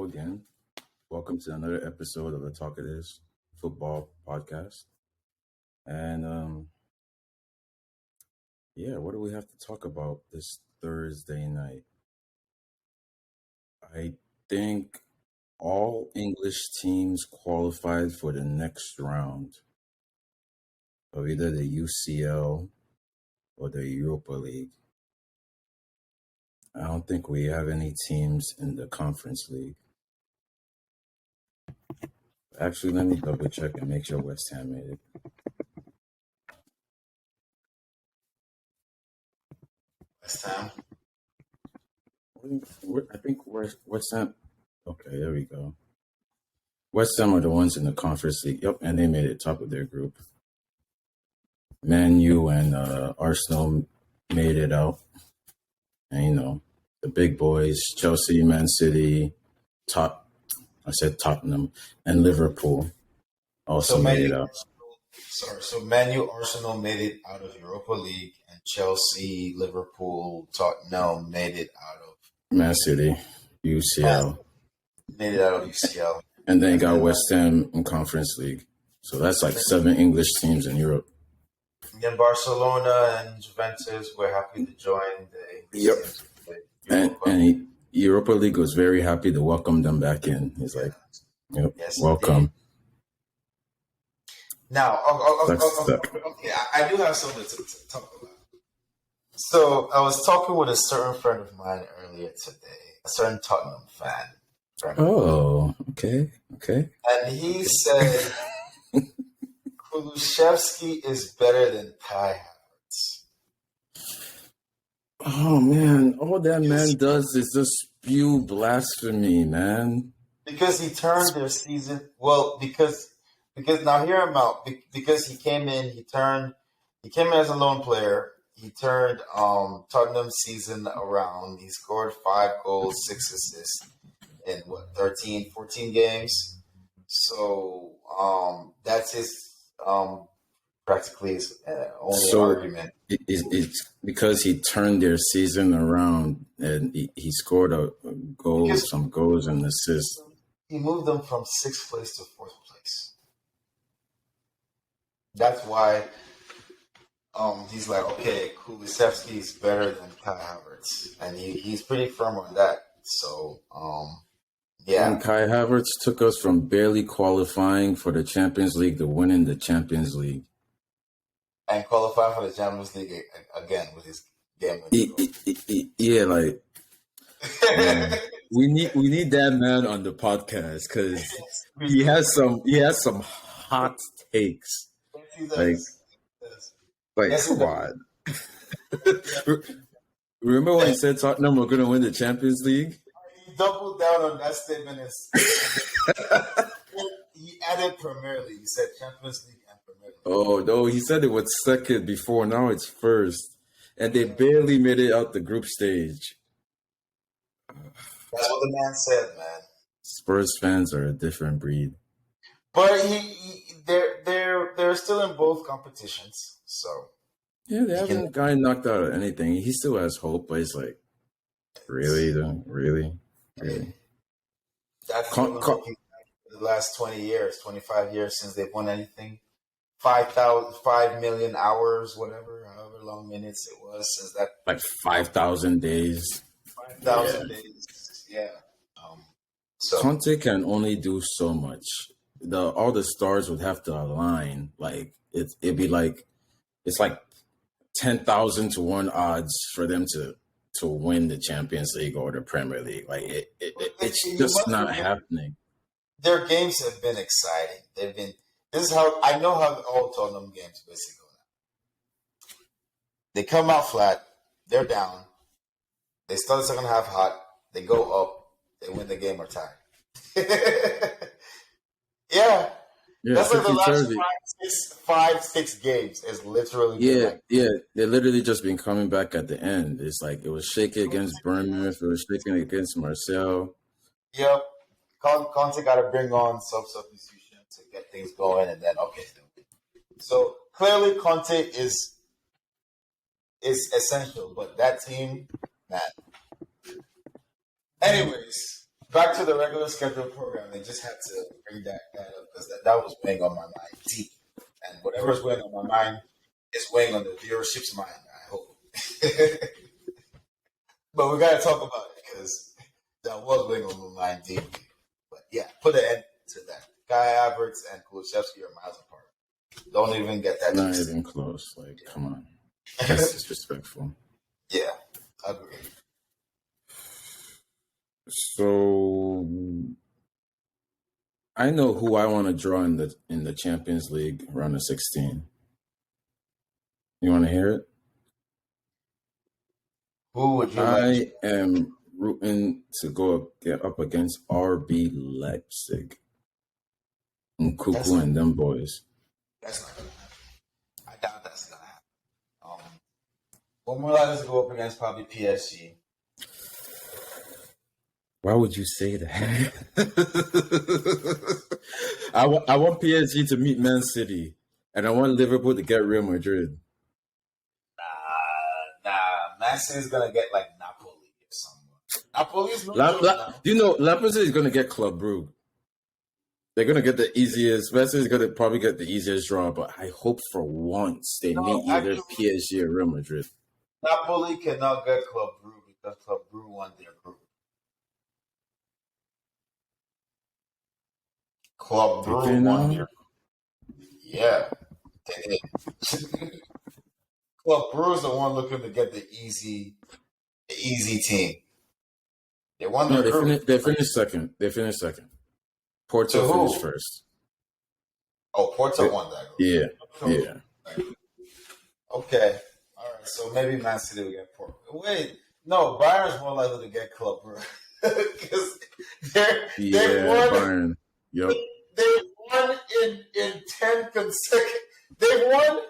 again. Welcome to another episode of the Talk It Is Football Podcast. And what do we have to talk about this Thursday night? I think all English teams qualified for the next round of either the UCL or the Europa League. I don't think we have any teams in the Conference League. Actually, let me double check and make sure West Ham made it. West Ham. I think West Ham. Okay, there we go. West Ham are the ones in the Conference League. Yep, and they made it top of their group. Man U and Arsenal made it out. And, the big boys, Chelsea, Man City, Tottenham, and Liverpool also made it out. So Man U, Arsenal made it out of Europa League, and Chelsea, Liverpool, Tottenham made it out of Man City, UCL. Made it out of UCL. And then you got West Ham in Conference League. So that's like 7 English teams in Europe. And Barcelona and Juventus were happy to join the English teams. And Europa League was very happy to welcome them back in. He's like, yep, yes, welcome. Indeed. Now, okay, I do have something to talk about. So I was talking with a certain friend of mine earlier today, a certain Tottenham fan. Oh, okay. And he said Kulusevski is better than Kai Havertz. Oh, man. All that man does is just spew blasphemy, man. Because he turned their season... Well, because now hear him out. Because he came in as a lone player. He turned Tottenham's season around. He scored 5 goals, 6 assists in 13, 14 games. So that's his practically his only argument. It's because he turned their season around and he scored a goal, some goals and assists. He moved them from 6th place to 4th place. That's why he's like, okay, Kulusevski is better than Kai Havertz. And he's pretty firm on that. So, yeah. And Kai Havertz took us from barely qualifying for the Champions League to winning the Champions League. And qualifying for the Champions League again with his game. We need that man on the podcast because he has some hot takes. Come on. Remember when he said Tottenham were going to win the Champions League? He doubled down on that statement. He added Premier League. He said Champions League and Premier League. Oh, no. He said it was second before. Now it's first. And they barely made it out the group stage. That's what the man said, man. Spurs fans are a different breed. But they're still in both competitions, so yeah, they haven't gotten knocked out of anything. He still has hope, but it's like, really, though, really. That's the last 20 years, 25 years since they've won anything. 5 million hours, however long minutes it was since that. Like 5,000 days. 5,000 days, yeah. So Conte can only do so much. All the stars would have to align. Like it'd be like it's like 10,000 to 1 odds for them to win the Champions League or the Premier League. Like it's just not happening. Their games have been exciting. This is how I know how all Tottenham games basically go now. They come out flat, they're down. They start the second half hot, they go up, they win the game or tie. Yeah. That's like the last 5-6 games is literally they're literally just been coming back at the end. It's like it was shaky against Bournemouth, it was shaky against Marseille. Yep. Conte got to bring on substitution to get things going, and then so clearly Conte is essential, but that team, man. Anyways, back to the regular schedule program. They just had to bring that up because that was weighing on my mind deep, and whatever's weighing on my mind is weighing on the viewership's mind. I hope, but we got to talk about it because that was weighing on my mind deeply. But yeah, put an end to that. Guy Havertz and Kulusevski are miles apart. Don't even get that. Not even close. Like, come on. That's disrespectful. Yeah, I agree. So I know who I want to draw in the Champions League round of 16. You want to hear it? Who would you I am rooting to get up against RB Leipzig. Nkunku and them boys. That's not gonna happen. I doubt that's gonna happen. One more likely to go up against probably PSG. Why would you say that? I want PSG to meet Man City, and I want Liverpool to get Real Madrid. Nah. Man City's gonna get like Napoli or someone. Napoli's no joke now. You know, Leipzig is gonna get Club Brugge. They're gonna get the easiest. Man City is gonna probably get the easiest draw, but I hope for once they meet either PSG or Real Madrid. Napoli cannot get Club Brugge because Club Brugge won their group. Club Brugge won their group. Yeah, they did. Club Brugge is the one looking to get the easy team. They won their group. They finished second. Porto finished first. Oh, Porto won that group. Yeah. Okay. All right. So maybe Man City will get Porto. Wait. No, Bayern's more likely to get Club Brugge. Because they won. Bayern. Yep. They won in 10 consecutive. They won.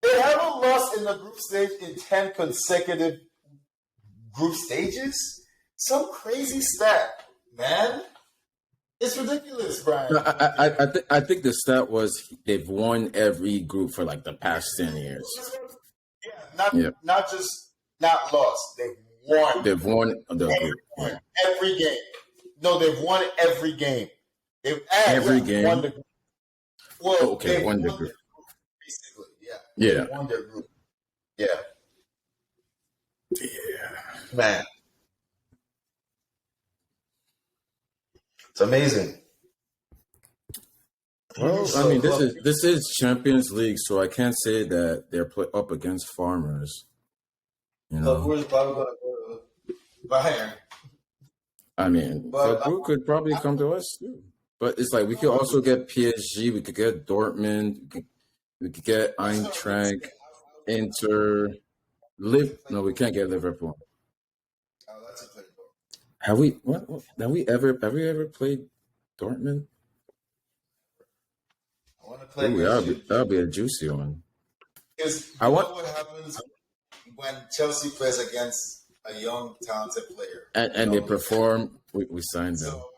They haven't lost in the group stage in 10 consecutive group stages. Some crazy stat, man. It's ridiculous, Brian. No, I think the stat was they've won every group for like the past 10 years. Not just not lost. They've won. They've won the group. Yeah. Every game. No, they've won every game. They've game. Won the group. Well, won the group. Basically, yeah. They won their group. Yeah. Yeah. Man. It's amazing. Well, I mean, this is Champions League, so I can't say that they're up against farmers. You know, who's probably going to go to Bayern? I mean, Club could probably come to us too. But it's like we could also get PSG, we could get Dortmund, we could get Eintracht, Inter, No, we can't get Liverpool. Oh, that's a good one. Have we ever played Dortmund? I want to play. That'll be a juicy one. Because what happens when Chelsea plays against a young, talented player, and they perform. We sign them. So,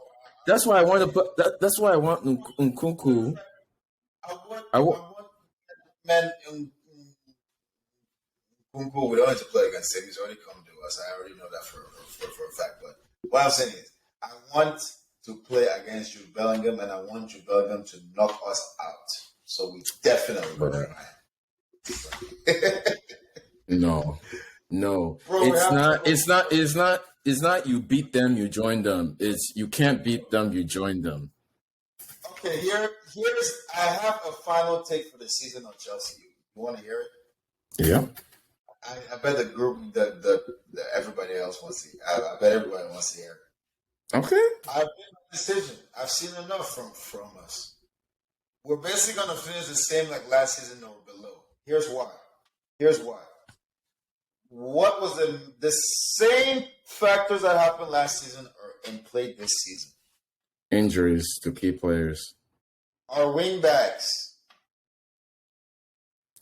that's why I want to put. That's why I want Nkunku. I want man Nkunku. We don't need to play against him. He's already come to us. I already know that for a fact. But what I'm saying is, I want to play against Jude Bellingham, and I want Jude Bellingham to knock us out. So we definitely go to No. Bro, it's not you beat them, you join them. It's you can't beat them, you join them. Okay, here's I have a final take for the season of Chelsea. You want to hear it? Yeah. I bet the group that everybody else wants to. I bet everybody wants to hear it. Okay. I've made my decision. I've seen enough from us. We're basically going to finish the same like last season or below. Here's why. What was the same factors that happened last season are in play this season? Injuries to key players. Our wingbacks.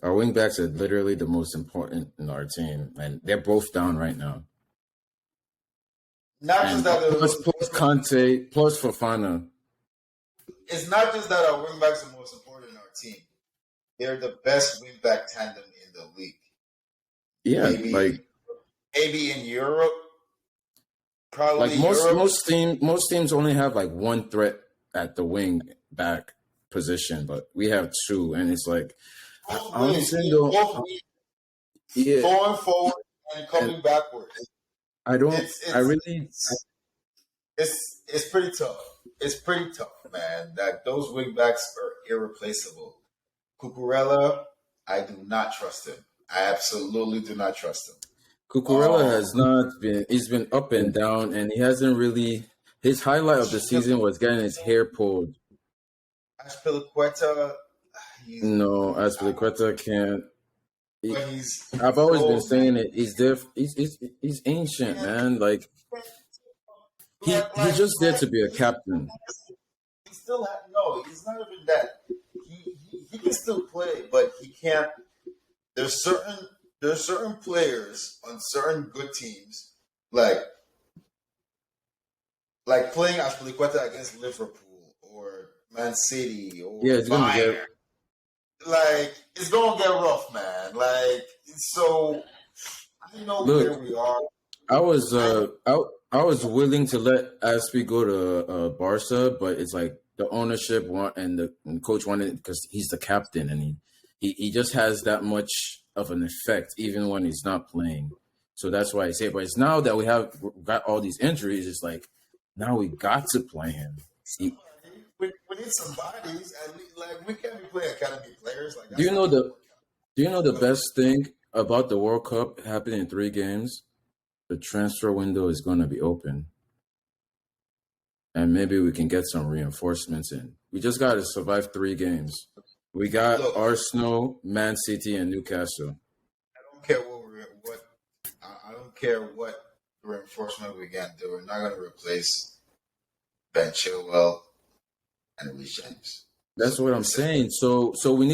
Our wingbacks are literally the most important in our team, and they're both down right now. Just that plus Conte, plus Fofana. It's not just that our wingbacks are most important in our team. They're the best wingback tandem in the league. Yeah, maybe in Europe, Like Probably Europe. most teams only have like one threat at the wing back position, but we have two, and it's like Both I'm ways. saying though, Both ways. yeah, Going forward and and coming backwards. I don't, It's I it's really, it's pretty tough. It's pretty tough, man. That those wing backs are irreplaceable. Cucurella, I do not trust him. I absolutely do not trust him. Cucurella Um, has not been, he's been up and down, and he hasn't really. His highlight of the season was getting his hair pulled. Aspilicueta, he's No, Aspilicueta can't. He, but he's I've always been old, man. saying it. He's ancient, man. Like he's Like, just there to be a captain. he still no. He's not even that. He can still play, but he can't. There's certain players on certain good teams, like playing Aspilicueta against Liverpool or Man City or Yeah, it's gonna get. Bayern. Like it's gonna get rough, man. Like so, I know where Look, we are. I was I know. I was willing to let Aspi go to Barca, but it's like the ownership want and the coach wanted because he's the captain and he just has that much of an effect even when he's not playing. So that's why I say. But it's now that got all these injuries, it's like now we got to play him. He, We need some bodies. Like we can't be playing academy players. Like do that's you not know gonna the work Do you know the out. best thing about the World Cup happening in 3 games? The transfer window is going to be open, and maybe we can get some reinforcements in. We just got to survive 3 games. We got Look, Arsenal, Man City, and Newcastle. I don't care what I don't care what reinforcement we get. We're not gonna replace Ben Chilwell and Reece James. That's So what I'm simple. saying. So we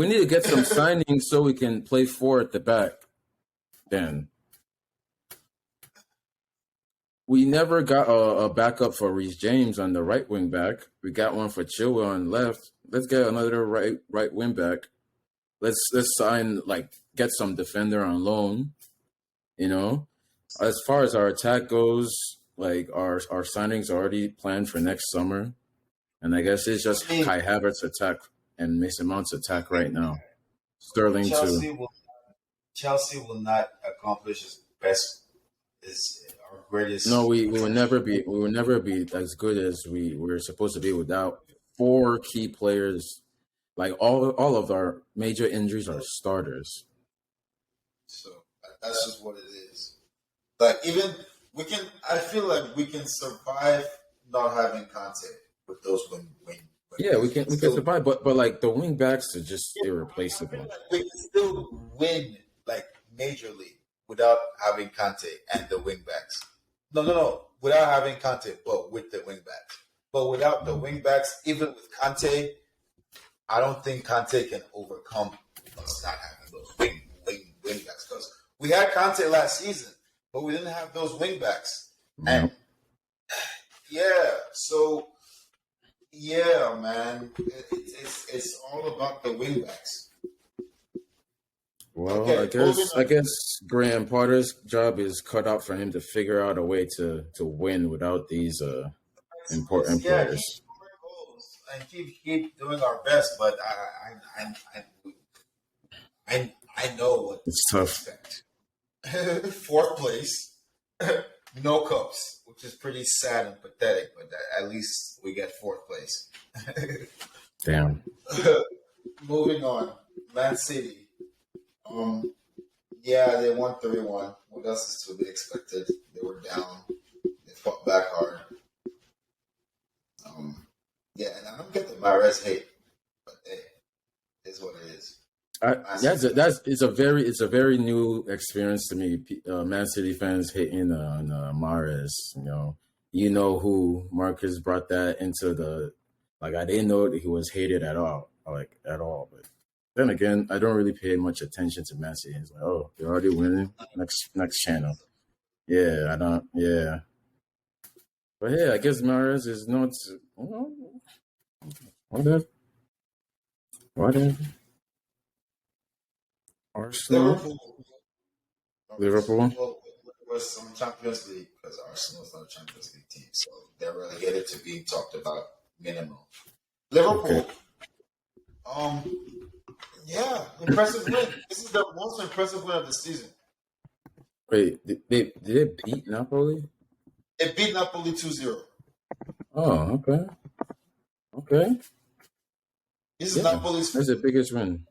need to get some signings so we can play four at the back. Then we never got a backup for Reece James on the right wing back. We got one for Chilwell on left. Let's get another right wing back. Let's sign like get some defender on loan. You know, as far as our attack goes, like our signings are already planned for next summer, and I guess it's just I mean, Kai Havertz attack and Mason Mount's attack right now. Sterling too. Chelsea will Chelsea will not accomplish his best, his our No, greatest. we will never be as good as we were supposed to be without 4 key players. Like all of our major injuries are starters. So that's just what it is. Like even we can. I feel like we can survive not having Conte with those wing Yeah, backs. we can survive, but like the wing backs are just I feel irreplaceable. like we can still win like majorly without having Conte and the wing backs. No, without having Conte, but with the wing backs. But without the wing backs, even with Conte, I don't think Conte can overcome us not having those wing backs because we had Conte last season, but we didn't have those wing backs. And Yep. yeah, so yeah, man, it's all about the wing backs. Well, Okay, moving I on. guess Graham Potter's job is cut out for him to figure out a way to win without these important Yeah, players. keep scoring goals and keep doing our best, but I know what It's to tough. expect. Fourth place, no cups, which is pretty sad and pathetic, but at least we get fourth place. Damn. Moving on, Man City. Um, yeah, they won 3-1. What else is to be expected? They were down. They fought back hard. Um, yeah, and I don't get the Mahrez hate, but hey, it is what it is. Man City. That's it's a very new experience to me. Man City fans hating on Mahrez. You know who Marcus brought that into the like. I didn't know that he was hated at all, like at all. But then again, I don't really pay much attention to Man City. It's like, oh, they're already winning. Next channel. Yeah, I don't. Yeah, but yeah, I guess Mahrez is not. Whatever. Whatever. Arsenal, Liverpool. Liverpool. was on Champions League because Arsenal's not a Champions League team, so they're relegated to being talked about minimum. Liverpool, Okay. yeah, impressive win. This is the most impressive win of the season. Wait, did they beat Napoli? It beat Napoli 2-0. Oh, okay. Okay. This is Yeah. Napoli's. That's the biggest win.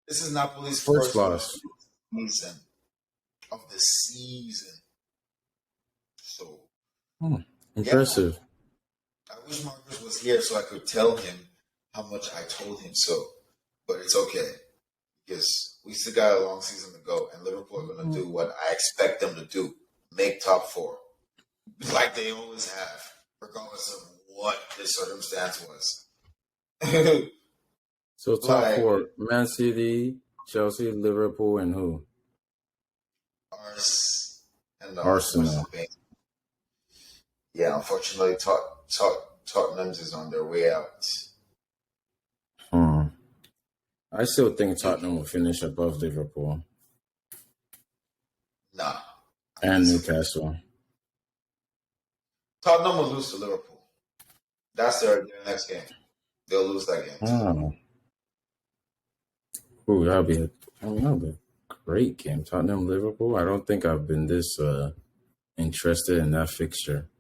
This is Napoli's First first win loss. of the season. So Impressive. I wish Marcus was here so I could tell him how much I told him so. But it's okay because we still got a long season to go, and Liverpool are going to do what I expect them to do: make top four, like they always have, regardless of what the circumstance was. So top four: Man City, Chelsea, Liverpool, and who? Arsenal. Yeah, unfortunately, Tottenham's is on their way out. I still think Tottenham will finish above Liverpool. Nah. And Newcastle. Tottenham will lose to Liverpool. That's their next game. They'll lose that game. Oh. Ooh, that'll be a great game. Tottenham, Liverpool. I don't think I've been this interested in that fixture.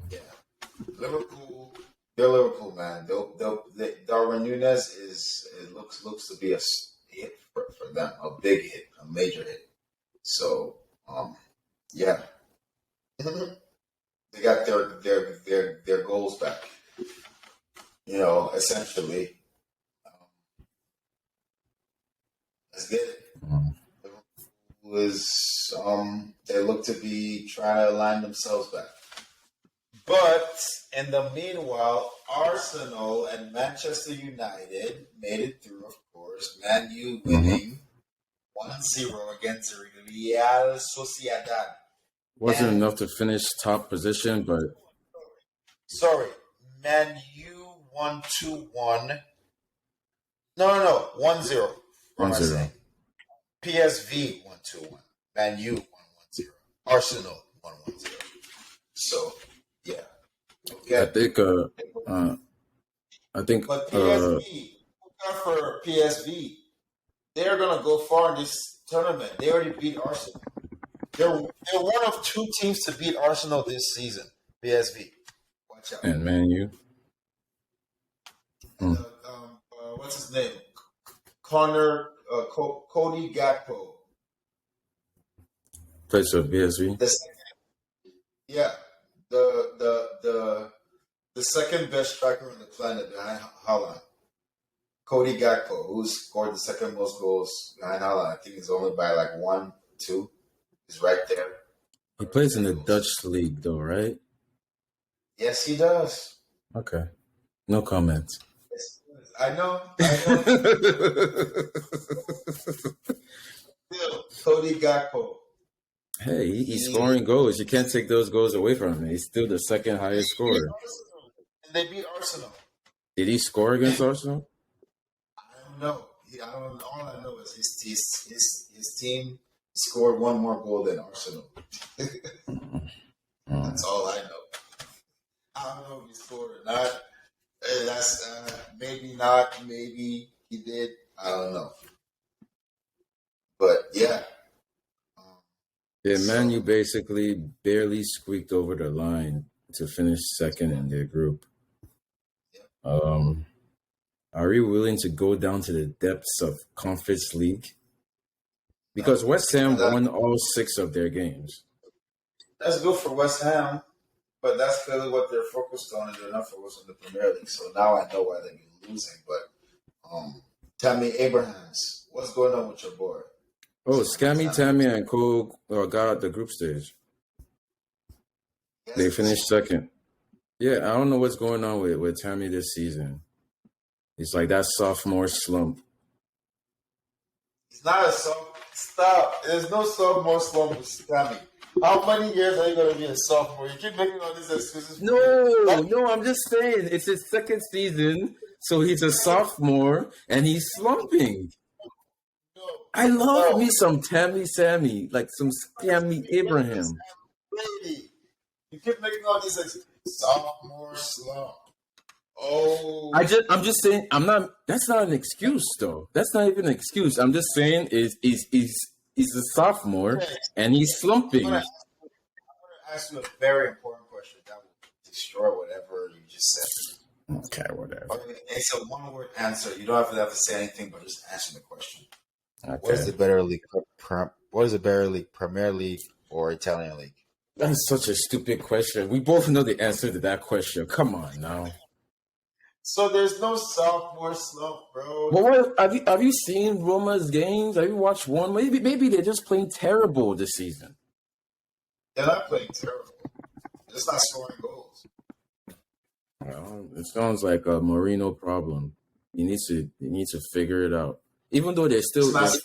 Yeah. Liverpool, they're Liverpool, man. Darwin Núñez looks to be a hit for them, a big hit, a major hit. So, yeah, they got their goals back. Essentially, let's get it. They look to be trying to align themselves back. But in the meanwhile, Arsenal and Manchester United made it through, of course. Man U winning 1-0 against Real Sociedad. Wasn't enough to finish top position, but... Sorry, Man U won 2-1. No, 1-0. 1-0. PSV won 2-1. Man U won 1-0. Arsenal won 1-0. So, yeah. Okay. I think. But PSV, look out for PSV. They're gonna go far in this tournament. They already beat Arsenal. They're one of two teams to beat Arsenal this season. PSV. Watch out. And Man U. What's his name? Cody Gakpo. Plays for PSV. Yeah. The second best striker on the planet behind Haaland. Cody Gakpo, who scored the second most goals behind Haaland. I think he's only by like 1, 2. He's right there. He plays in the Dutch league, though, right? Yes, he does. Okay. No comments. I know. Cody Gakpo. Hey, he's scoring goals. You can't take those goals away from him. He's still the second highest scorer. And they beat Arsenal. Did he score against Arsenal? I don't know. All I know is his team scored one more goal than Arsenal. That's all I know. I don't know if he scored or not. That's maybe not. Maybe he did. I don't know. But yeah. Yeah, Man U basically barely squeaked over the line to finish second in their group. Are we willing to go down to the depths of Conference League? Because West Ham won all 6 of their games. That's good for West Ham, but that's clearly what they're focused on, and they're not focused on the Premier League. So now I know why they've been losing. But Tammy Abrahams, what's going on with your boy? Oh, Scammy, Tammy, and Cole got out the group stage. They finished second. Yeah, I don't know what's going on with Tammy this season. It's like that sophomore slump. It's not a sophomore. Stop. There's no sophomore slump with Tammy. How many years are you going to be a sophomore? You keep making all these excuses. No, I'm just saying. It's his second season, so he's a sophomore, and he's slumping. No, I love No. me some Tammy Sammy, like some Scammy Yes, Abraham. lady. You keep making all these sophomore slump. Oh, I'm just saying I'm not. That's not an excuse though. That's not even an excuse. I'm just saying is a sophomore okay. and he's I'm gonna slumping. ask you a very important question that will destroy whatever you just said. Okay, whatever. Okay, it's a one-word answer. You don't have to say anything, but just answer the question. What is Okay, the better league? What is the better league? Premier League or Italian league? that's such a stupid question. We both know the answer to that question. Come on now. So there's no sophomore slump, bro. But what have you seen Roma's games? Have you watched one? Maybe they're just playing terrible this season. They're not playing terrible. They're just not scoring goals. Well, it sounds like a Marino problem. You need to figure it out. Even though It's they're not.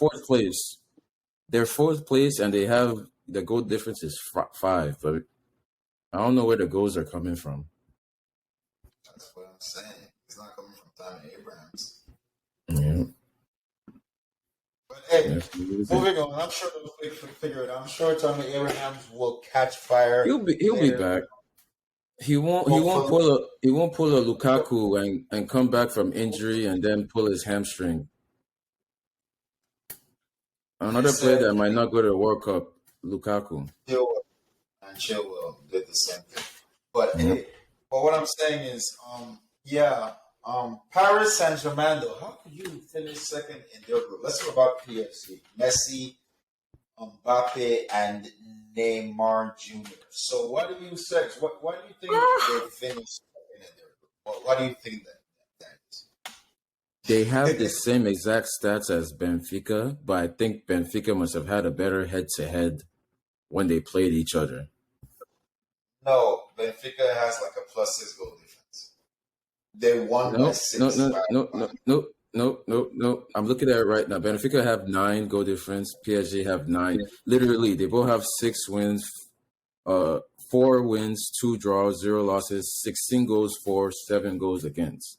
fourth place, and they have the goal difference is 5. But I don't know where the goals are coming from. That's what I'm saying. It's not coming from Tommy Abrahams. Yeah, But hey, that's what it is. moving on. I'm sure they'll figure it out. I'm sure Tommy Abrahams will catch fire He'll be later. back. Hopefully, He won't pull a Lukaku and come back from injury and then pull his hamstring. they Another player said that might not go to the World Cup, Lukaku. Chilwell and Chilwell did the same thing. But Yeah. hey, but what I'm saying is, yeah, Paris Saint Germain. Though, how could you finish second in their group? Let's talk about PSG. Messi, Mbappe, and Neymar Jr. So, what do you say? Why do you think they finished second in their group? Why do you think that is? They have the same exact stats as Benfica, but I think Benfica must have had a better head-to-head when they played each other. No, Benfica has like a +6 goal difference. They won by No, no, six. no, no, no, no, no, no, no. I'm looking at it right now. Benfica have 9 goal difference. PSG have 9. Literally, they both have 6 wins, 4 wins, 2 draws, 0 losses, 16 goals for, 7 goals against.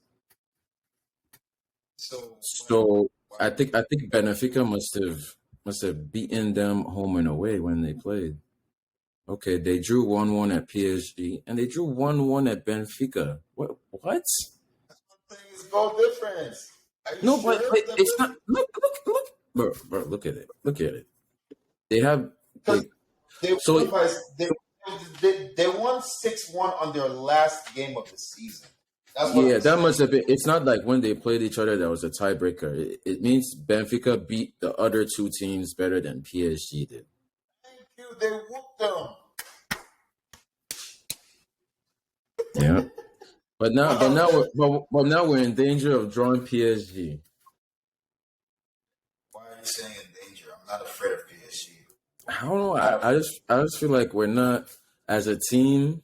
So, So why? I think Benfica must have beaten them home and away when they played. Okay, they drew 1-1 at PSG and they drew 1-1 at Benfica. What? Thing is goal difference. Are you No, sure? but it's not. Look, bro. Look at it. Look at it. They have Because they. they won So by they won 6-1 on their last game of the season. That's what yeah, I'm that must saying. have been. It's not like when they played each other that was a tiebreaker. It means Benfica beat the other 2 teams better than PSG did. Thank you. They whooped them. Yeah, but now we're in danger of drawing PSG. Why are you saying in danger? I'm not afraid of PSG. I don't know. Not I just feel like we're not as a team.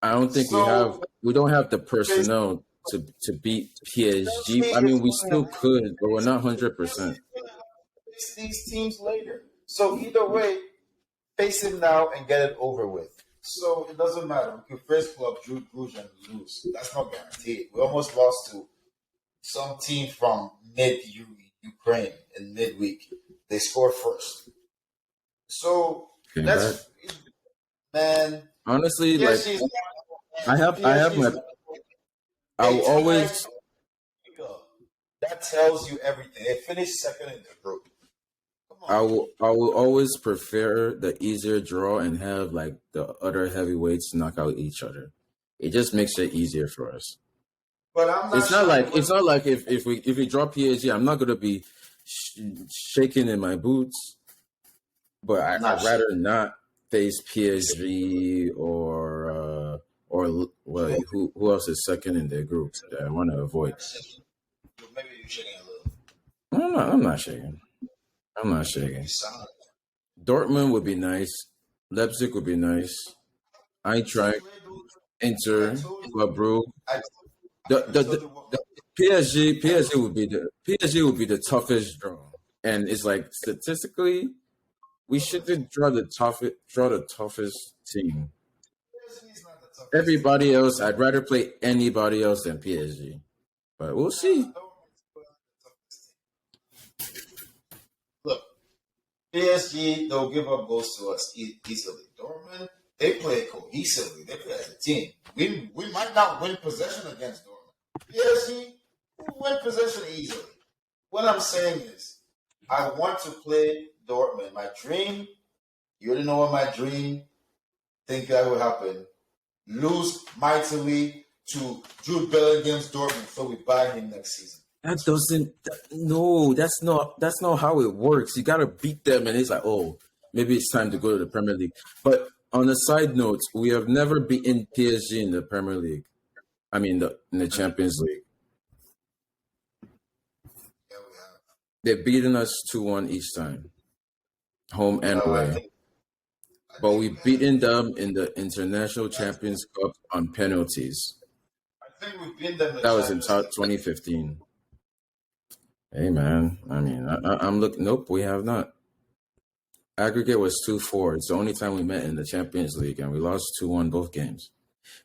I don't think so we don't have the Chelsea personnel to beat PSG. I is mean, we gonna still could, but we're not 100%. face these teams later. So either way, face it now and get it over with. So it doesn't matter. We could face Club Bruges and lose. That's not guaranteed. We almost lost to some team from mid Ukraine in midweek. They scored first. So Came back. that's man. Honestly, like PSG is I have PSG is my. I they will tied. always That tells you everything. They finished second in the group. Come I on. will I will always prefer the easier draw and have like the other heavyweights knock out each other. It just makes it easier for us. But I'm not It's not sure like they it's would. not like if we draw PSG, I'm not gonna be shaking in my boots. But I'm I'd not sure. rather not face PSG or well, who else is second in their group that I want to avoid. Maybe you're shaking a little. I'm not shaking. I'm not You shaking. sound. Dortmund would be nice. Leipzig would be nice. See, Eintracht, Red Bull, I Inter, told you. Club Brugge. I, The, I the, told the, you what. the PSG would be the toughest draw, and it's like statistically we shouldn't draw the toughest team. PSG is not the toughest team. Everybody else, I'd rather play anybody else than PSG, but we'll Nah, see. Dortmund is the toughest team. PSG, they'll give up goals to us easily. Dortmund, they play cohesively. They play as a team. We might not win possession against Dortmund. PSG, we win possession easily. What I'm saying is, I want to play Dortmund. My dream, you already know what my dream think that would happen. Lose mightily to Jude Bellingham's Dortmund, so we buy him next season. That doesn't. No, that's not how it works. You gotta beat them, and it's like, oh, maybe it's time to go to the Premier League. But on a side note, we have never beaten PSG in the Premier League. I mean, in the Champions League. Yeah, we have. They've beaten us 2-1 each time, home and No, away. But we've beaten them in the International Champions Cup on penalties. I think we've been them. That was in 2015. Hey, man. I mean, I'm looking. Nope, we have not. Aggregate was 2-4. It's the only time we met in the Champions League, and we lost 2-1 both games.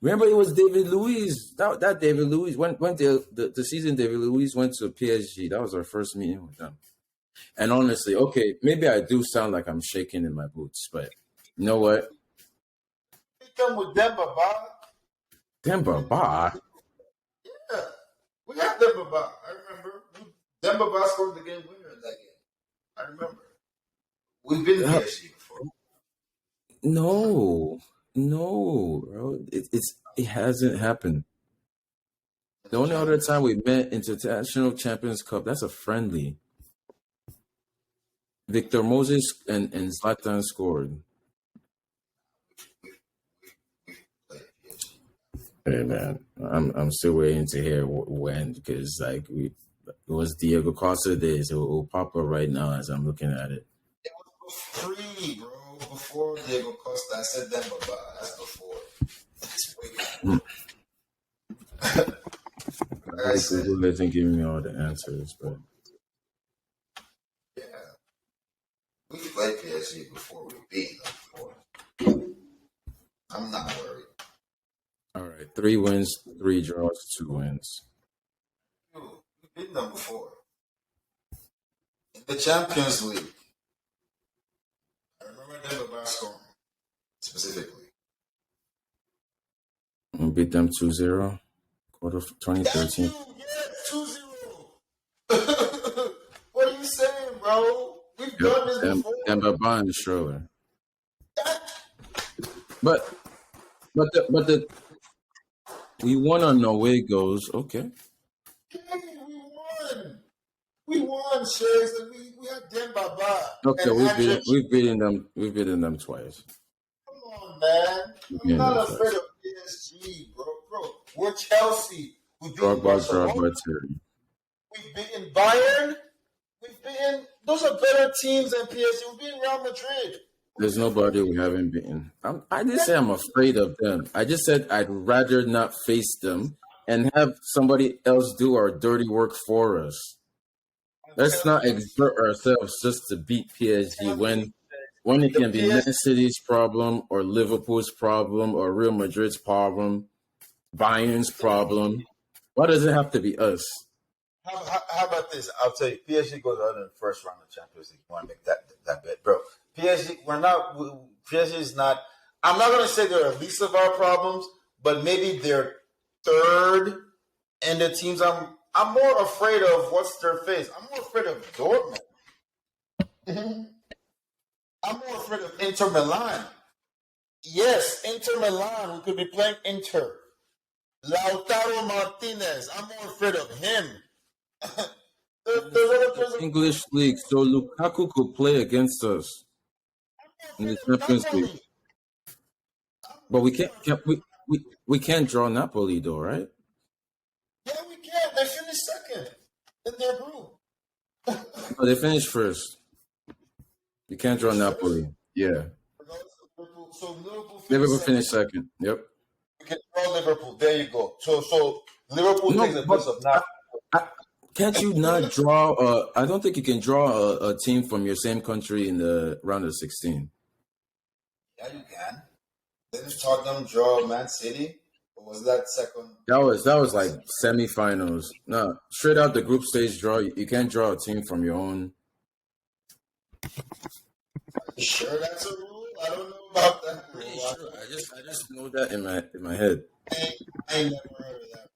Remember, it was David Luiz. That David Luiz went the season David Luiz went to PSG. That was our first meeting with them. And honestly, okay, maybe I do sound like I'm shaking in my boots, but you know what? We come with Demba Ba. Demba Ba. Yeah, we have Demba Ba. I remember. Demba Ba scored the game winner in that game. I remember. We've been PSG before. No, bro. It hasn't happened. The only other time we met International Champions Cup, that's a friendly. Victor Moses and Zlatan scored. Hey man, I'm still waiting to hear when, because like it was Diego Costa days. It will pop up right now as I'm looking at it. It was free, bro. Before Diego Costa, I said Demba Ba. That's before. Google isn't giving me all the answers, but yeah, we played PSG before. We beat them before. I'm not worried. All right, 3 wins, 3 draws, 2 wins. We've beaten them before. In the Champions League. I remember Demba Ba scoring specifically. We beat them 2-0, quarter of 2013. Yeah, 2-0. What are you saying, bro? We've done this before. Demba Ba and Schroeder. But the we won on away goes, okay. Hey, we won, Shays, and we had Demba Ba. Okay, we've beaten them twice. Come on, man. I'm not afraid of PSG, bro. We're Chelsea. We've beaten Barcelona. We've beaten Bayern. Those are better teams than PSG. We've beaten Real Madrid. There's nobody we haven't beaten. I didn't say I'm afraid of them. I just said I'd rather not face them and have somebody else do our dirty work for us. Let's not exert ourselves just to beat PSG when it can be Man City's problem or Liverpool's problem or Real Madrid's problem, Bayern's problem. Why does it have to be us? How about this? I'll tell you, PSG goes out in the first round of Champions League. You want to make that bet, bro? PSG is not. I'm not going to say they're the least of our problems, but maybe they're third in the teams. I'm more afraid of what's their face. I'm more afraid of Dortmund. I'm more afraid of Inter Milan. Yes, Inter Milan. We could be playing Inter. Lautaro Martinez. I'm more afraid of him. English league, so Lukaku could play against us in the Champions League. But we can't draw Napoli though, right? Yeah, we can. They finished second in their group. No, they finished first. You can't draw Napoli. Yeah. So Liverpool finished second. Yep. We can draw Liverpool. There you go. So Liverpool takes the place of Napoli. Can't you not draw? I don't think you can draw a team from your same country in the round of 16. Yeah, you can. Didn't Tottenham draw Man City? Or was that second? That was like semifinals. No, straight out the group stage draw. You can't draw a team from your own. You sure that's a rule? I don't know about that Pretty rule. sure. I just know that in my head. I ain't never heard of that.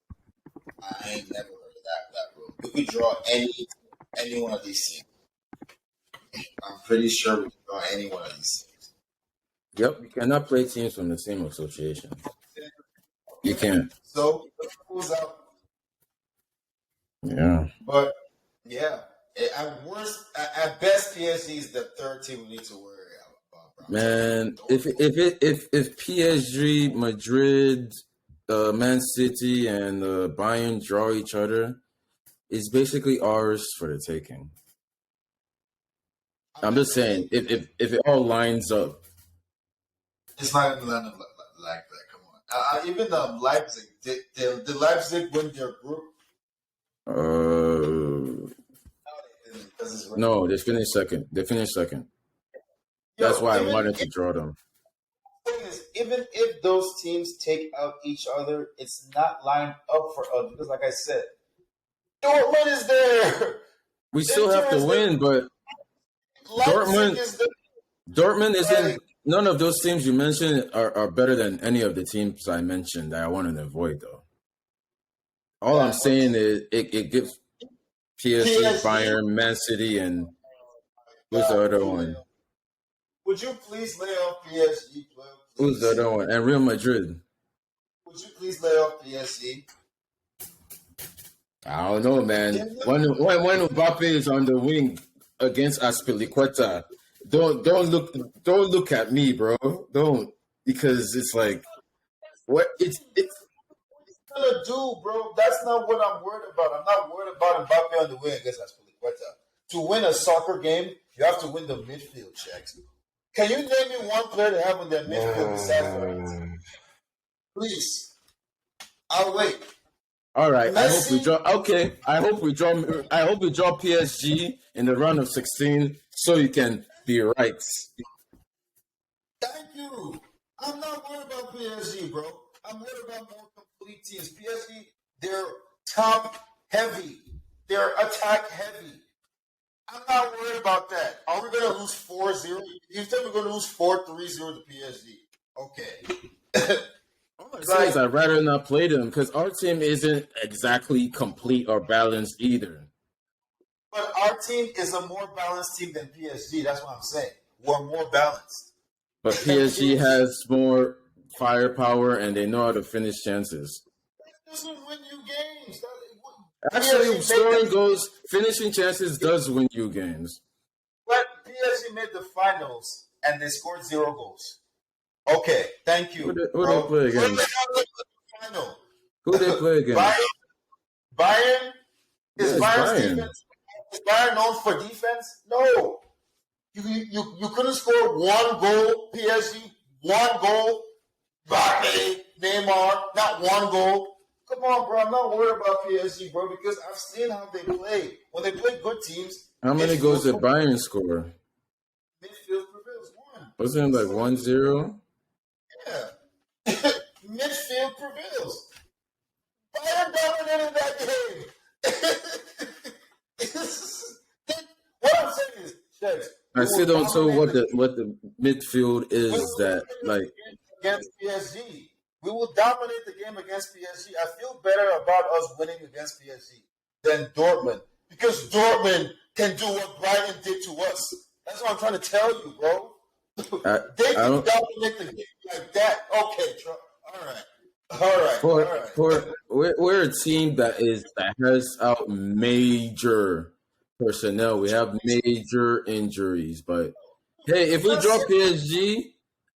I ain't never heard of that rule. We could draw any one of these teams. I'm pretty sure we can draw any one of these teams. Yep, you cannot play teams from the same association. You can't. So who's out? Yeah. But yeah, at worst, at best, PSG is the third team we need to worry about. Bro. Man, if PSG, Madrid, Man City, and Bayern draw each other, it's basically ours for the taking. I'm just saying, if it all lines up, it's not going to land up like that. Come on. Even Leipzig, did Leipzig win their group? No, they finished second. They finished second. That's why I wanted to draw them. Even if those teams take out each other, it's not lined up for us because, like I said, Dortmund is there. We still have to win, but Dortmund isn't. None of those teams you mentioned are better than any of the teams I mentioned that I wanted to avoid, though. All I'm saying is it gives PSG, Bayern, Man City, and who's the other one? Would you please lay off PSG? Please? Who's the other one? And Real Madrid. Would you please lay off PSG? I don't know, man. When Mbappe is on the wing against Aspilicueta, don't look at me, bro. Don't, because it's like what it's gonna do, bro. That's not what I'm worried about. I'm not worried about Mbappe on the wing against Aspilicueta. To win a soccer game, you have to win the midfield checks. Can you name me one player to have in their midfield besides Verratti? Please. I'll wait. All right. Messi? I hope we draw. Okay. I hope we draw PSG in the round of 16, so you can be right. Thank you. I'm not worried about PSG, bro. I'm worried about more complete teams. PSG, they're top heavy. They're attack heavy. I'm not worried about that. Are we going to lose 4-0? You think we're going to lose 4-3-0 to PSG? Okay. All I say is I'd rather not play them because our team isn't exactly complete or balanced either. But our team is a more balanced team than PSG. That's what I'm saying. We're more balanced. But PSG has more firepower and they know how to finish chances. That doesn't win you games. Actually, scoring goals, finishing chances does win you games. But PSG made the finals and they scored 0 goals. Okay, thank you. Who they play against? Who they play against? Bayern? Is Bayern. Defense? Is Bayern known for defense? No. You couldn't score 1 goal, PSG, 1 goal, Mbappe, Neymar, not 1 goal. Come on, bro. I'm not worried about PSG, bro, because I've seen how they play. When they play good teams. How many goals did Bayern score? Midfield prevails 1. Wasn't it like 1-0? Yeah. Midfield prevails. Bayern dominated that game. What I'm saying is, Chefs, I still don't know what the midfield is that like against PSG. We will dominate the game against PSG. I feel better about us winning against PSG than Dortmund because Dortmund can do what Brighton did to us. That's what I'm trying to tell you, bro. They can dominate the game like that. Okay, all right. We're a team that has out major personnel. We have major injuries, but hey, if we draw PSG,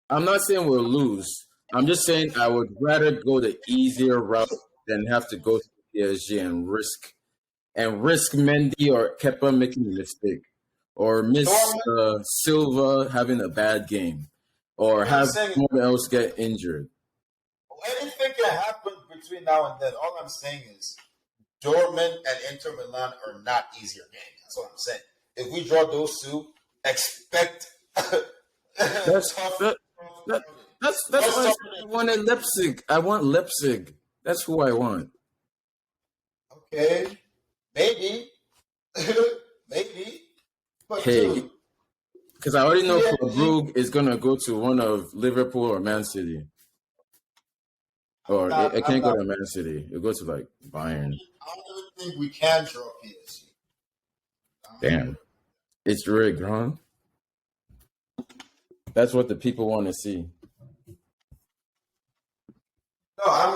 I'm not saying we'll lose. I'm just saying I would rather go the easier route than have to go to PSG and risk Mendy or Kepa making a mistake, or miss Silva having a bad game, or have someone else get injured. Anything can happen between now and then. All I'm saying is Dortmund and Inter Milan are not easier games. That's what I'm saying. If we draw those two, expect That's why I wanted Leipzig. I want Leipzig. That's who I want. Okay, maybe, maybe. But hey, dude, Because I already know Club PSG. Brugge is gonna go to one of Liverpool or Man City, or it I'm can't go not. to Man City. It go to like Bayern. I don't even think we can draw PSG. I don't Damn, it's rigged, huh? That's what the people want to see. No, I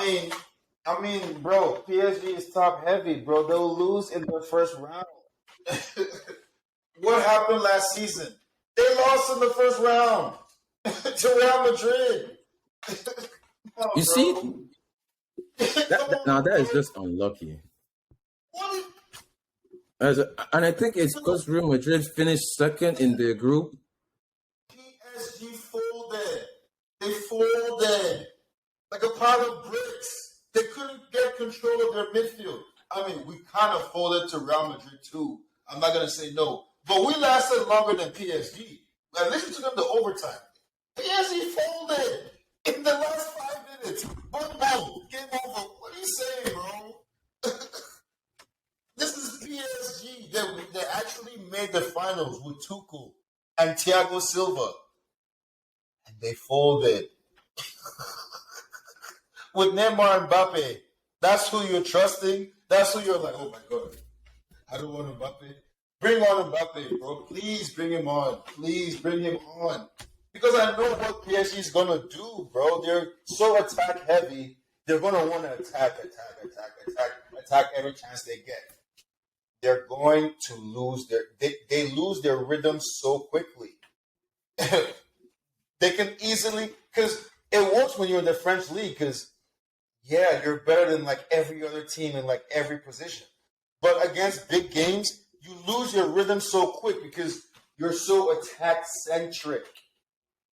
mean, bro, PSG is top heavy, bro. They'll lose in the first round. What happened last season? They lost in the first round to Real Madrid. Come You on, see, bro. that, Come now on, that bro. is just unlucky. What And I think it's because Real Madrid finished second in their group. PSG folded. They folded like a pile of bricks. They couldn't get control of their midfield. I mean, we kind of folded to Real Madrid too. I'm not gonna say no, but we lasted longer than PSG. At least we took them to overtime. PSG folded in the last 5 minutes. Boom, boom, game over. What are you saying, bro? This is PSG. They actually made the finals with Tuchel and Thiago Silva, and they folded with Neymar and Mbappe. That's who you're trusting. That's who you're like, oh my god, I don't want Mbappe. Bring on Mbappe, bro. Please bring him on. Please bring him on. Because I know what PSG is gonna do, bro. They're so attack heavy. They're gonna want to attack every chance they get. They're going to lose they lose their rhythm so quickly. They can easily because it works when you're in the French league because yeah, you're better than like every other team in like every position. But against big games, you lose your rhythm so quick because you're so attack centric.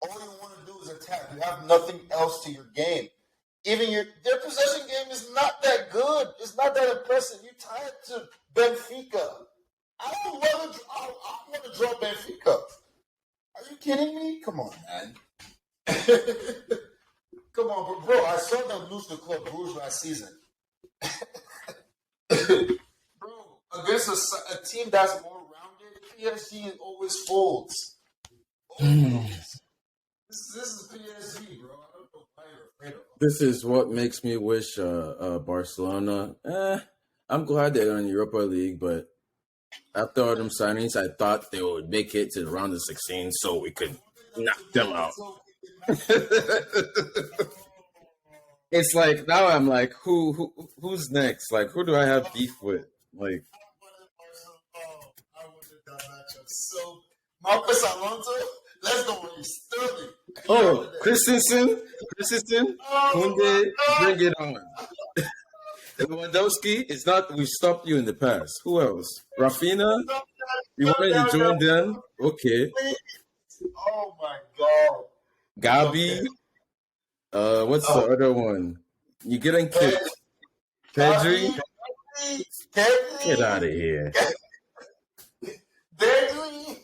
All you want to do is attack. You have nothing else to your game. Even their possession game is not that good. It's not that impressive. You tie it to Benfica. I want to draw Benfica. Are you kidding me? Come on, man. Come on, bro. I saw them lose to Club Brugge last season. Bro, against a team that's more rounded, PSG always folds. Always. This is PSG, bro. I don't know why you're afraid of them. This is what makes me wish Barcelona. I'm glad they're in Europa League, but after all them signings, I thought they would make it to the round of 16 so we could knock them out. It's like now I'm like, who's next? Like, who do I have beef with? Like, I wanted that matchup. So, Marcus Alonso, let's go with Sterling. oh, Christensen, Oh my Kunde, God! bring it on. Lewandowski, it's not. We stopped you in the past. Who else? Rafinha, you wanted to join them? Okay. Oh my God! Okay. Gabi, what's the Oh, other one? You getting Pedri, kicked? Pedri, get out Pedri, of here, Pedri.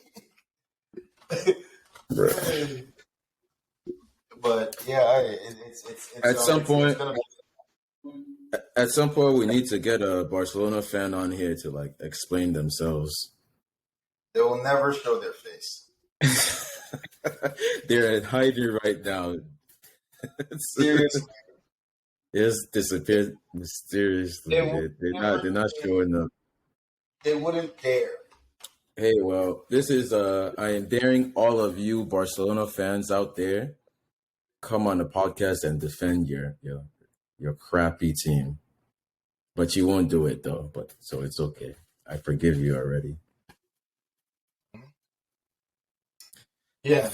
bro. But yeah, At some it's point, gonna be. we need to get a Barcelona fan on here to like explain themselves. They will never show their face. They're hiding right now. Seriously, They just disappeared mysteriously. they will never. They're not showing up. They wouldn't dare. Hey, well, this is I am daring all of you Barcelona fans out there, come on the podcast and defend your crappy team. But you won't do it though, but so it's okay. I forgive you already. Yeah.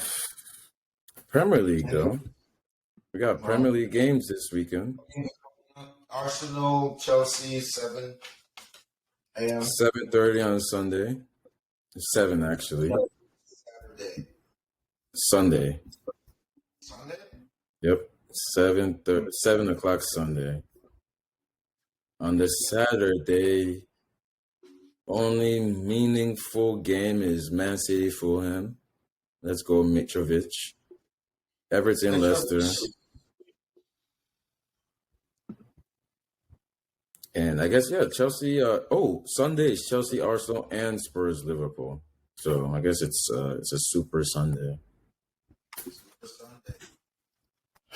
Premier League though. We got Premier League games this weekend. Arsenal, Chelsea, 7 a.m. 7:30 on Sunday. 7 actually. Saturday. Sunday. Sunday? Yep. 7 o'clock Sunday. On the Saturday, only meaningful game is Man City Fulham. Let's go Mitrovic. Everton Leicester. And I guess Chelsea Sunday is Chelsea Arsenal and Spurs Liverpool. So I guess it's a Super Sunday. Super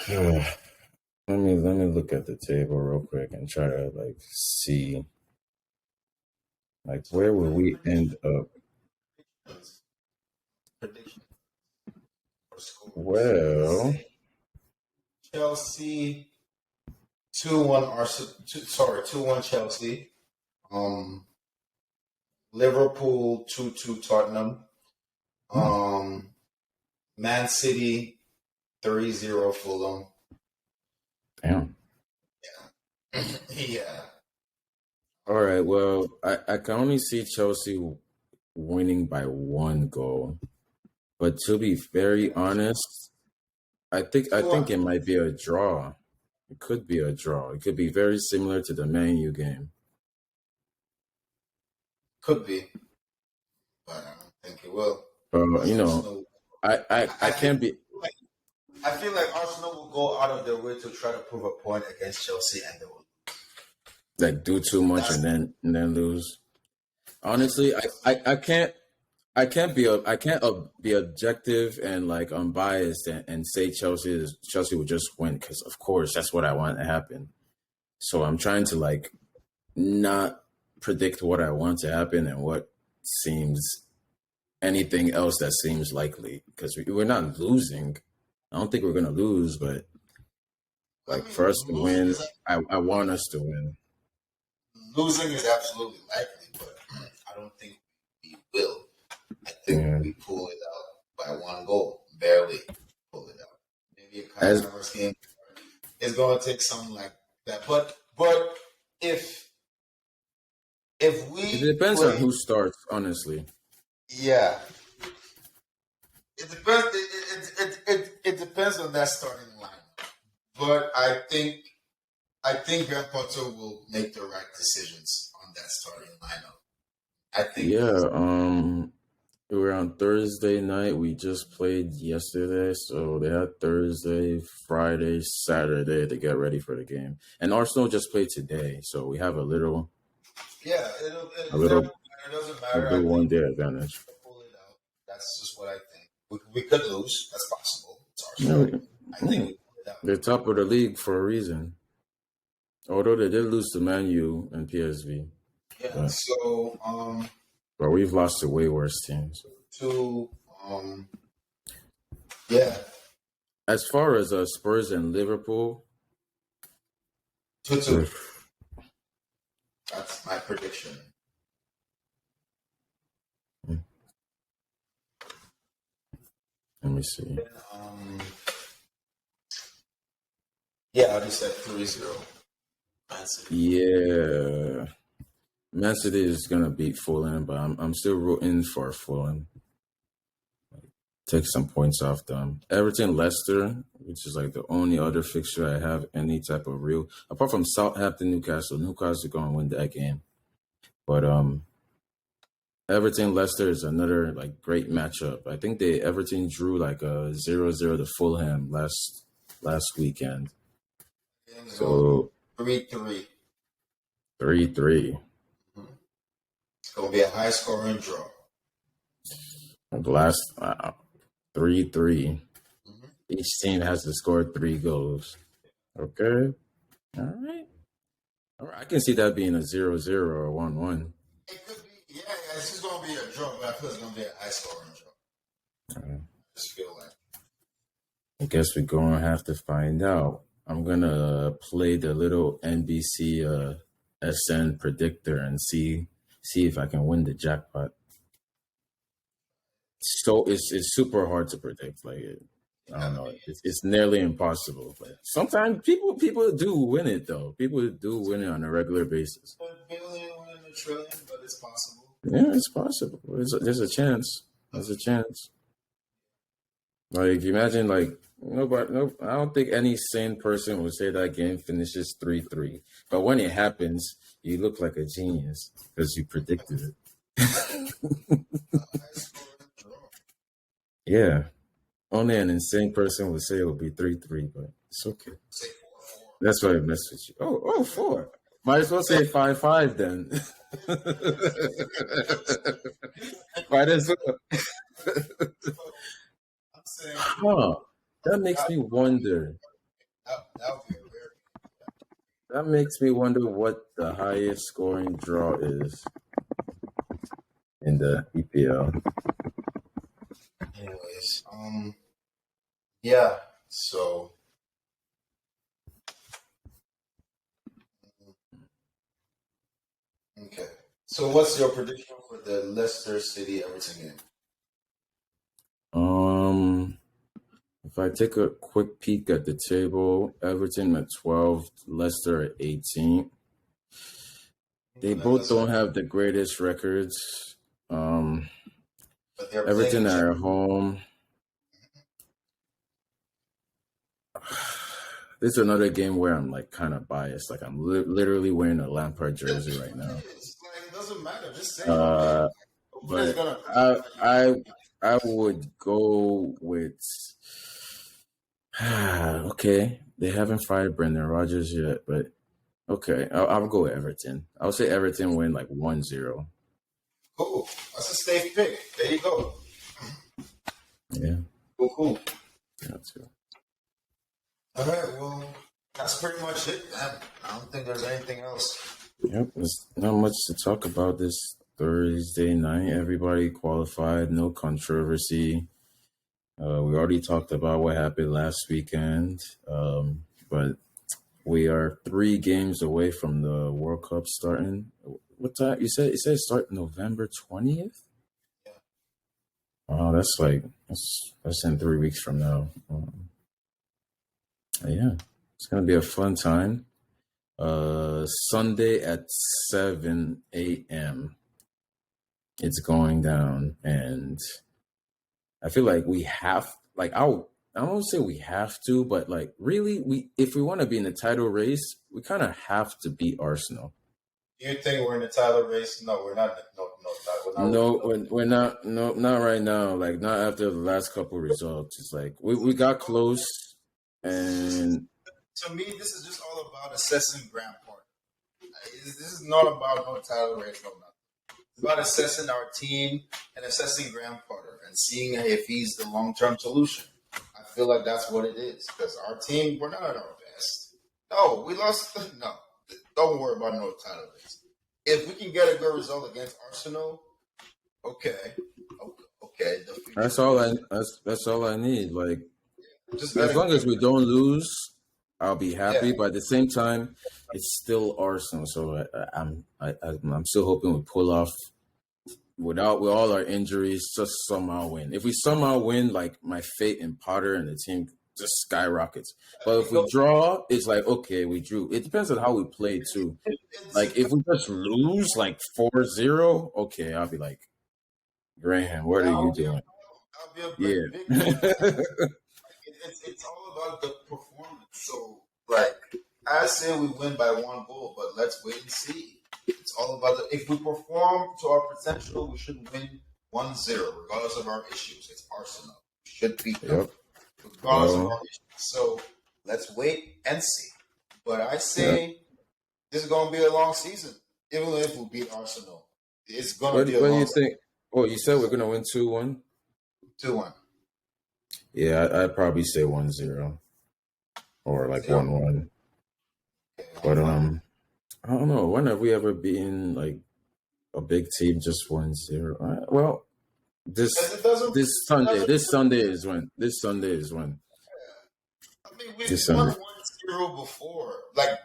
Sunday. Let me look at the table real quick and try to like see like So where will what are your we end up. predictions? Predictions for scores. Let's Well, say Chelsea 2-1 Arsenal. Sorry, 2-1 Chelsea. Um, Liverpool 2-2 Tottenham. hmm, Um, Man City 3-0 Fulham. damn. Yeah. All right. Well, I can only see Chelsea winning by one goal. But to be very honest, I think it might be a draw. It could be a draw. It could be very similar to the Man U game. Could be, but I don't think it will. You Because know, Arsenal, I I feel can't be like Arsenal will go out of their way to try to prove a point against Chelsea, and they will. like do too much That's and then lose. yeah, Honestly, I can't be objective and like unbiased and say Chelsea would just win because of course that's what I want to happen. So I'm trying to like not predict what I want to happen and what seems anything else that seems likely because we're not losing. I don't think we're gonna lose, but I like for mean, us to win, I want us to win. losing is absolutely likely, but I don't think we will. I think Yeah. we pull it out by one goal, barely pull it out. Maybe a Kai As Havertz game is going to take something like that, but if it we depends on play, who starts, honestly. yeah, it depends. It depends on that starting line. But I think Graham Potter will make the right decisions on that starting lineup. I think he's Yeah, we were on Thursday night. We just played yesterday, so they had Thursday, Friday, Saturday to get ready for the game. And Arsenal just played today, so we have yeah. a It little, doesn't a matter. big I think one day advantage. we'll pull it out. That's just what I think. We could lose. That's possible. It's Yeah, Arsenal. I think yeah. we pull it out. They're top of the league for a reason. Although they did lose to Man U and PSV, Yeah. but So we've lost to way worse teams. to yeah, As far as Spurs and Liverpool, 2-2. ugh, That's my prediction. let me see. Um, yeah, I just said 3-0. Man City. Yeah, Man City is gonna beat Fulham, but I'm still rooting for Fulham. Take some points off them. Everton, Leicester, which is like the only other fixture I have any type of real, apart from Southampton, Newcastle. Newcastle are gonna win that game, but Everton, Leicester is another like great matchup. I think Everton drew like a 0-0 to Fulham last weekend, Game's going so 3-3. 3-3. It's going to be a high scoring draw. The last 3-3. Mm-hmm. Each team has to score 3 goals. Okay. All right. All right. I can see that being a 0-0 or 1-1. It could be, yeah, it's just going to be a draw, but I feel it's going to be a high scoring draw. I just feel like. I guess we're gonna have to find out. I'm gonna play the little NBC SN predictor and see if I can win the jackpot. So it's super hard to predict. Like I don't know, it's nearly impossible. But sometimes people do win it though. People do win it on a regular basis. A billion, a trillion, but it's possible. Yeah, it's possible. There's a chance. There's a chance. Like imagine like nobody no I don't think any sane person would say that game finishes 3-3. But when it happens, you look like a genius because you predicted it. High scoring draw. Yeah. Only an insane person would say it would be 3-3, but it's okay. Say 4-4. That's why I messed with you. Oh, 4. Might as well say 5-5 then. Might as well. I'm saying Huh. That makes me wonder. that would be a rare. That makes me wonder what the highest scoring draw is in the EPL. Anyways, yeah. So, okay. So, what's your prediction for the Leicester City Everton game? Um, if I take a quick peek at the table, Everton at 12, Leicester at 18. They both don't have the greatest records. But they're Everton playing each are other. at home. This is another game where I'm like kind of biased. Like I'm literally wearing a Lampard jersey right now. It's like, it doesn't matter. Just say who wins. Uh, Nobody's but gonna. I would go with okay. They haven't fired Brendan Rodgers yet, but okay, I'll go with Everton. I'll say Everton win like 1-0. Cool. That's a safe pick. There you go. Yeah, Cool. that's good. All right. Well, that's pretty much it, man. I don't think there's anything else. Yep, there's not much to talk about this Thursday night. Everybody qualified, no controversy. We already talked about what happened last weekend, but we are 3 games away from the World Cup starting. What time? You said start November 20th? Yeah. Oh, that's in 3 weeks from now. Yeah, it's gonna be a fun time. Sunday at 7 a.m. It's going down, and I feel like we have like I won't say we have to, but like really if we want to be in the title race, we kind of have to beat Arsenal. Do you think we're in the title race? No, we're not. We're not. No, we're not. No, not right now. Like not after the last couple of results. It's like we got close, and To me, this is just all about assessing Graham Potter. This is not about no title race, no nothing. It's about assessing our team and assessing Graham Potter and seeing if he's the long-term solution. I feel like that's what it is because our team, we're not at our best. No, we lost. No, don't worry about no title race. If we can get a good result against Arsenal, okay. that's all I need. Like Just as get a long as good. we don't lose, I'll be happy. Yeah, But at the same time, it's still Arsenal, so I'm still hoping we pull off with all our injuries, just somehow win. If we somehow win, like my faith in Potter and the team just skyrockets. But if we draw, it's like okay, we drew. It depends on how we play too. Like if we just lose like 4-0, okay, I'll be like, Graham, what are you doing? that'll be a big no. Yeah. It's all about the performance. So, like, I say we win by 1 goal, but let's wait and see. It's all about if we perform to our potential, we should win 1-0, regardless of our issues. It's Arsenal. We should beat them, Yep. regardless of our issues. So, let's wait and see. But I say this is going to be a long season, even if we beat Arsenal. It's going to be a What do long you think? Oh, you said we're gonna win 2-1? 2-1. Yeah, I'd probably say 1-0 or like 1-1. But I don't know. When have we ever beaten like a big team just 1-0? Well, this Sunday is when. I mean, we've won 1-0 before. Like,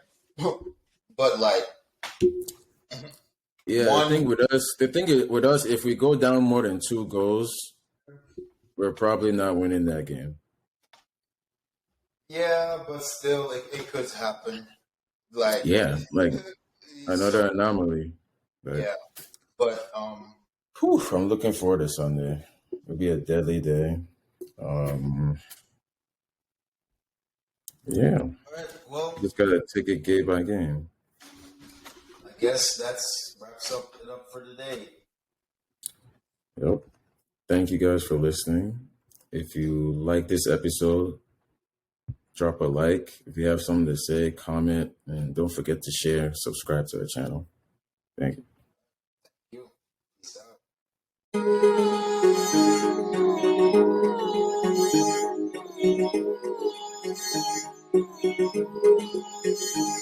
but like, yeah, the thing with us, if we go down more than 2 goals, we're probably not winning that game. yeah, but still, it could happen. Like, Yeah, like another anomaly. But, yeah, but I'm looking forward to Sunday. It'll be a deadly day. Yeah. all right, well, Just gotta take it game by game. I guess that's wraps up for today. Yep. Thank you guys for listening. If you like this episode, drop a like. If you have something to say, comment, and don't forget to share, subscribe to our channel. Thank you. Peace out.